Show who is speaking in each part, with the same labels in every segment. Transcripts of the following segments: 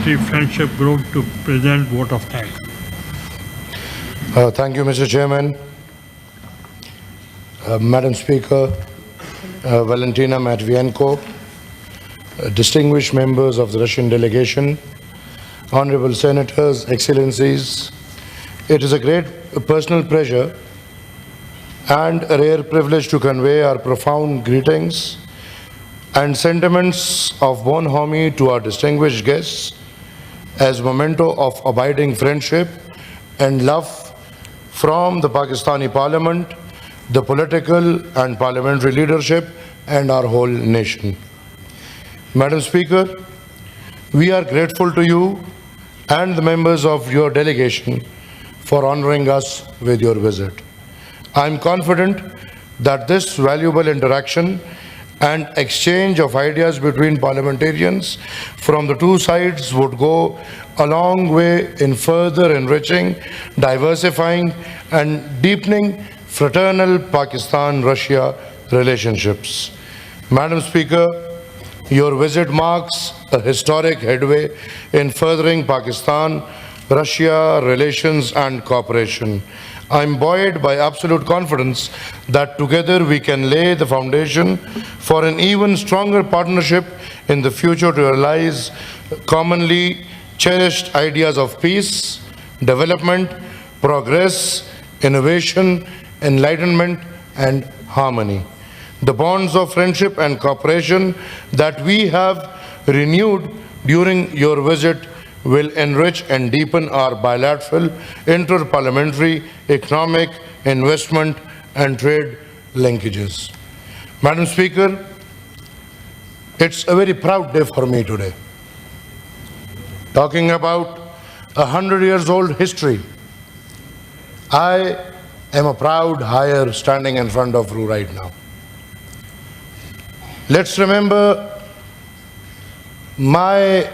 Speaker 1: Parliamentary Friendship Group to present vote of thanks.
Speaker 2: Thank you, Mr. Chairman. Madam Speaker, Valentina Matviyenko, distinguished members of the Russian delegation, honorable senators, excellencies, it is a great personal pleasure and a rare privilege to convey our profound greetings and sentiments of bonhomie to our distinguished guests as memento of abiding friendship and love from the Pakistani Parliament, the political and parliamentary leadership, and our whole nation. Madam Speaker, we are grateful to you and the members of your delegation for honoring us with your visit. I am confident that this valuable interaction and exchange of ideas between parliamentarians from the two sides would go a long way in further enriching, diversifying, and deepening fraternal Pakistan-Russia relationships. Madam Speaker, your visit marks a historic headway in furthering Pakistan-Russia relations and cooperation. I am buoyed by absolute confidence that together we can lay the foundation for an even stronger partnership in the future to realize commonly cherished ideas of peace, development, progress, innovation, enlightenment, and harmony. The bonds of friendship and cooperation that we have renewed during your visit will enrich and deepen our bilateral, inter-parliamentary, economic, investment, and trade linkages. Madam Speaker, it's a very proud day for me today. Talking about 100 years old history, I am a proud hire standing in front of you right now. Let's remember my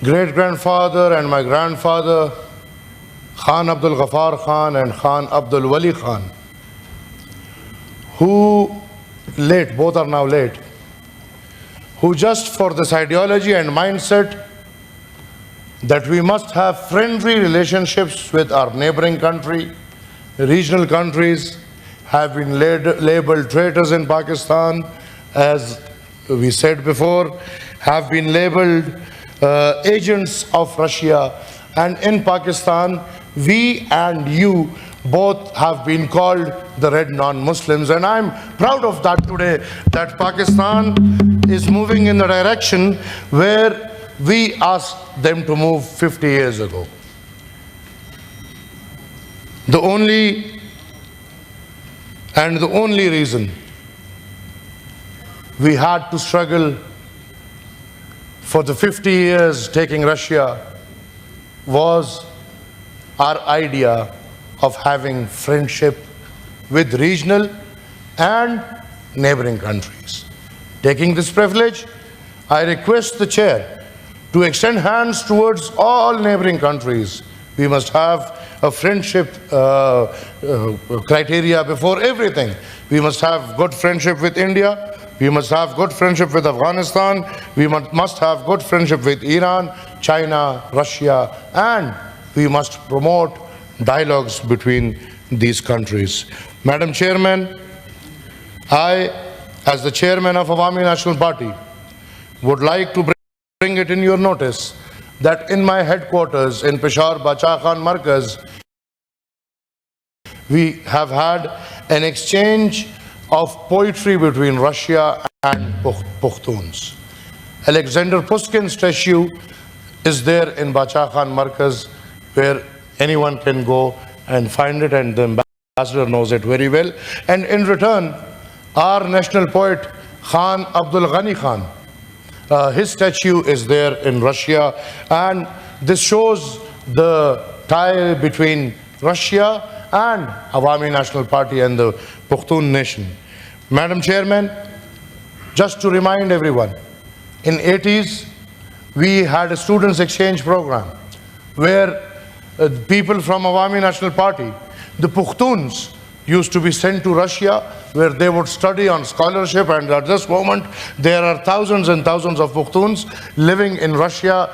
Speaker 2: great-grandfather and my grandfather, Khan Abdul Ghaffar Khan and Khan Aimal Wali Khan, who both are now late, who just for this ideology and mindset that we must have friendly relationships with our neighboring country, regional countries, have been labeled traitors in Pakistan, as we said before, have been labeled agents of Russia, and in Pakistan, we and you both have been called the red non-Muslims, and I'm proud of that today, that Pakistan is moving in the direction where we asked them to move 50 years ago. The only reason we had to struggle for the 50 years taking Russia was our idea of having friendship with regional and neighboring countries. Taking this privilege, I request the chair to extend hands towards all neighboring countries. We must have a friendship criteria before everything. We must have good friendship with India. We must have good friendship with Afghanistan. We must have good friendship with Iran, China, Russia, and we must promote dialogues between these countries. Madam Chairman, I, as the chairman of Awami National Party, would like to bring it in your notice that in my headquarters in Peshawar, Bacha Khan Markaz, we have had an exchange of poetry between Russia and Pukhtuns. Alexander Pushkin's statue is there in Bacha Khan Markaz, where anyone can go and find it, and the ambassador knows it very well. And in return, our national poet Khan Abdul Ghani Khan, his statue is there in Russia, and this shows the tie between Russia and Awami National Party and the Pushtun nation. Madam Chairman, just to remind everyone, in 80s, we had a students exchange program where people from Awami National Party, the Pukhtuns, used to be sent to Russia where they would study on scholarship, and at this moment there are thousands and thousands of Pukhtuns living in Russia,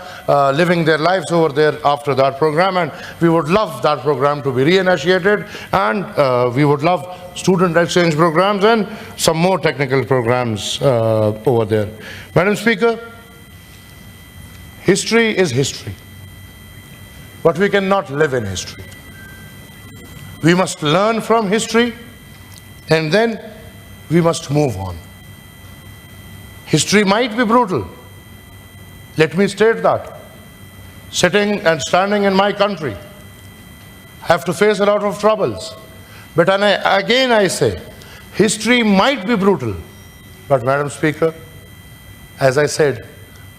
Speaker 2: living their lives over there after that program, and we would love that program to be reinitiated, and we would love student exchange programs and some more technical programs over there. Madam Speaker, history is history, but we cannot live in history. We must learn from history, and then we must move on. History might be brutal. Let me state that. Sitting and standing in my country, have to face a lot of troubles. But again I say, history might be brutal. But Madam Speaker, as I said,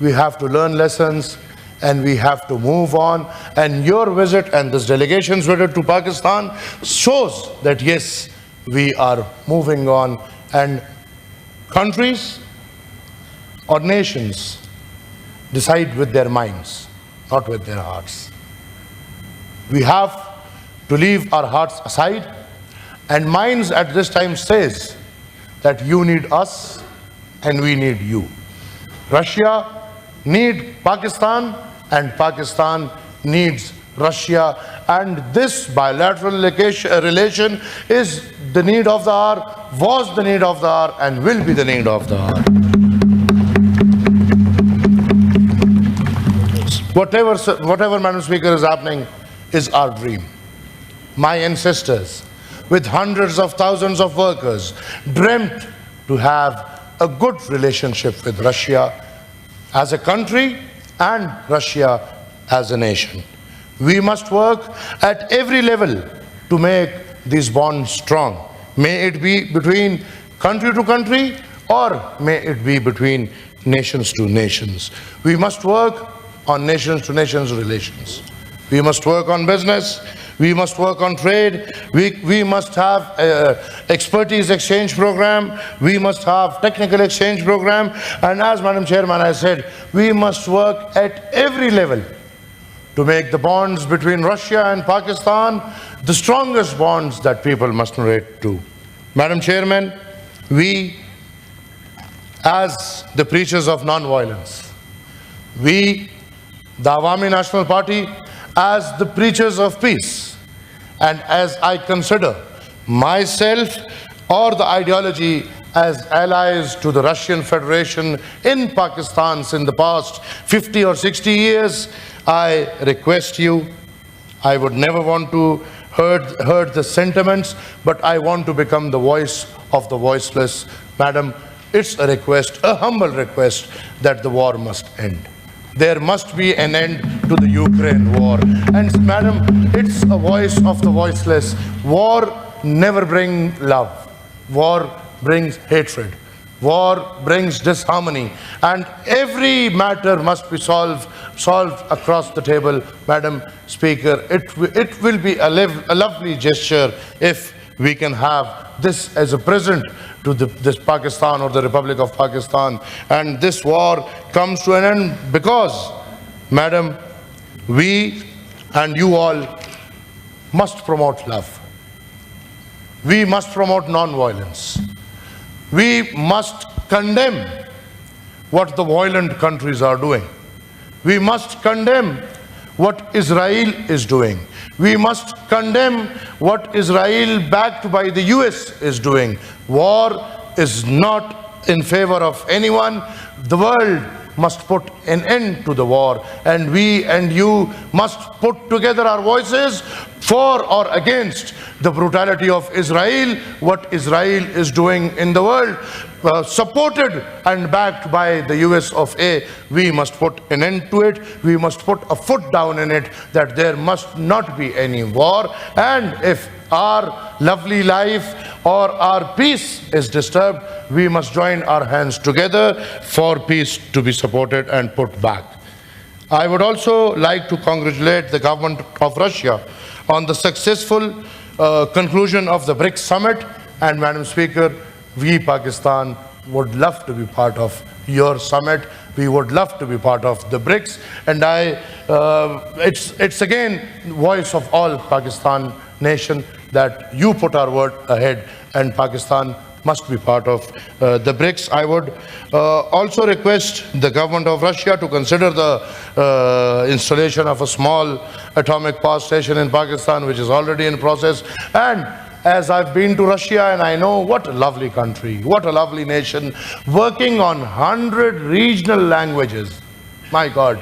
Speaker 2: we have to learn lessons and we have to move on. And your visit and this delegation's visit to Pakistan shows that yes, we are moving on, and countries or nations decide with their minds, not with their hearts. We have to leave our hearts aside, and minds at this time says that you need us and we need you. Russia needs Pakistan and Pakistan needs Russia, and this bilateral relation is the need of the hour, was the need of the hour, and will be the need of the hour. Whatever, Madam Speaker, is happening is our dream. My ancestors, with hundreds of thousands of workers, dreamt to have a good relationship with Russia as a country and Russia as a nation. We must work at every level to make these bonds strong. May it be between country to country, or may it be between nations to nations. We must work on nations to nations relations. We must work on business. We must work on trade. We must have expertise exchange program. We must have technical exchange program. And as Madam Chairman, I said, we must work at every level to make the bonds between Russia and Pakistan the strongest bonds that people must relate to. Madam Chairman, we, as the preachers of non-violence, we, the Awami National Party, as the preachers of peace, and as I consider myself or the ideology as allies to the Russian Federation in Pakistan in the past 50 or 60 years, I request you, I would never want to hurt the sentiments, but I want to become the voice of the voiceless. Madam, it's a request, a humble request, that the war must end. There must be an end to the Ukraine war. And Madam, it's a voice of the voiceless. War never brings love. War brings hatred. War brings disharmony. And every matter must be solved across the table. Madam Speaker, it will be a lovely gesture if we can have this as a present to this Pakistan or the Republic of Pakistan, and this war comes to an end, because, Madam, we and you all must promote love. We must promote non-violence. We must condemn what the violent countries are doing. We must condemn what Israel is doing. We must condemn what Israel, backed by the US, is doing. War is not in favor of anyone. The world must put an end to the war, and we and you must put together our voices for or against the brutality of Israel, what Israel is doing in the world. Supported and backed by the US of A, we must put an end to it. We must put a foot down in it, that there must not be any war. And if our lovely life or our peace is disturbed, we must join our hands together for peace to be supported and put back. I would also like to congratulate the government of Russia on the successful conclusion of the BRICS summit. And Madam Speaker, we, Pakistan, would love to be part of your summit. We would love to be part of the BRICS. And it's again voice of all Pakistan nation that you put our word ahead, and Pakistan must be part of the BRICS. I would also request the government of Russia to consider the installation of a small atomic power station in Pakistan, which is already in process. And as I've been to Russia and I know what a lovely country, what a lovely nation, working on 100 regional languages. My God,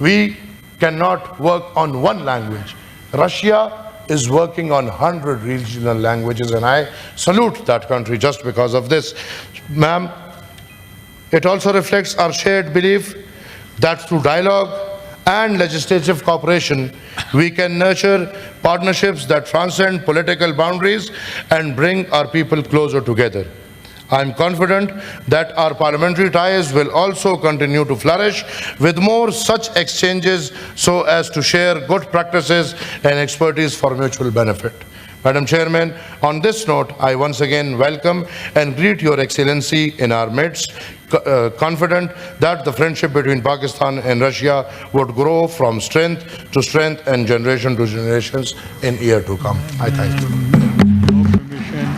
Speaker 2: we cannot work on one language. Russia is working on 100 regional languages, and I salute that country just because of this. Ma'am, it also reflects our shared belief that through dialogue and legislative cooperation, we can nurture partnerships that transcend political boundaries and bring our people closer together. I am confident that our parliamentary ties will also continue to flourish with more such exchanges so as to share good practices and expertise for mutual benefit. Madam Chairman, on this note, I once again welcome and greet Your Excellency in our midst, confident that the friendship between Pakistan and Russia would grow from strength to strength and generation to generations in year to come. I thank you.
Speaker 1: No permission.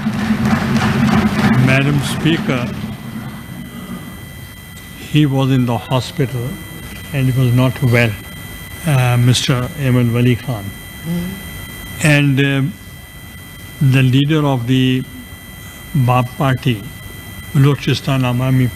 Speaker 1: Madam Speaker, he was in the hospital and he was not well, Mr. Aimal Wali Khan. And the leader of the BAP party, Balochistan Awami